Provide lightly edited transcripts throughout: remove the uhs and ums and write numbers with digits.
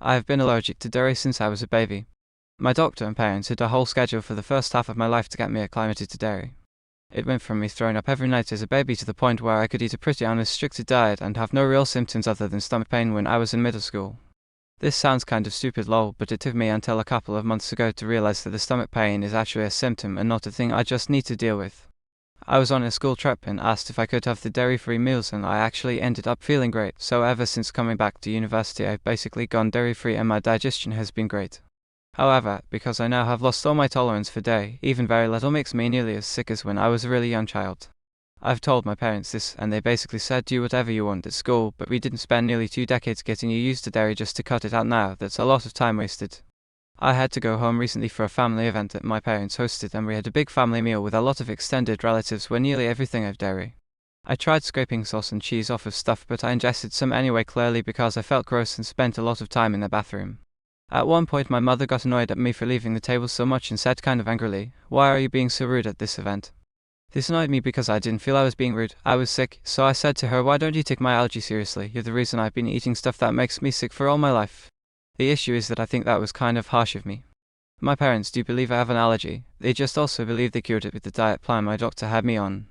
I have been allergic to dairy since I was a baby. My doctor and parents had a whole schedule for the first half of my life to get me acclimated to dairy. It went from me throwing up every night as a baby to the point where I could eat a pretty unrestricted diet and have no real symptoms other than stomach pain when I was in middle school. This sounds kind of stupid lol, but it took me until a couple of months ago to realize that the stomach pain is actually a symptom and not a thing I just need to deal with. I was on a school trip and asked if I could have the dairy-free meals, and I actually ended up feeling great, so ever since coming back to university I've basically gone dairy-free and my digestion has been great. However, because I now have lost all my tolerance for dairy, even very little makes me nearly as sick as when I was a really young child. I've told my parents this, and they basically said do whatever you want at school, but we didn't spend nearly 2 decades getting you used to dairy just to cut it out now. That's a lot of time wasted. I had to go home recently for a family event that my parents hosted, and we had a big family meal with a lot of extended relatives where nearly everything had dairy. I tried scraping sauce and cheese off of stuff, but I ingested some anyway, clearly because I felt gross and spent a lot of time in the bathroom. At one point my mother got annoyed at me for leaving the table so much and said kind of angrily, "Why are you being so rude at this event?" This annoyed me because I didn't feel I was being rude. I was sick, so I said to her, "Why don't you take my allergy seriously? You're the reason I've been eating stuff that makes me sick for all my life." The issue is that I think that was kind of harsh of me. My parents do believe I have an allergy. They just also believe they cured it with the diet plan my doctor had me on.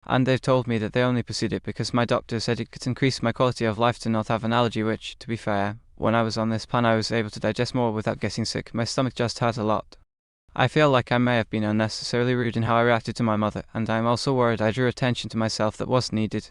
And they've told me that they only pursued it because my doctor said it could increase my quality of life to not have an allergy, which, to be fair, when I was on this plan I was able to digest more without getting sick. My stomach just hurt a lot. I feel like I may have been unnecessarily rude in how I reacted to my mother, and I am also worried I drew attention to myself that wasn't needed.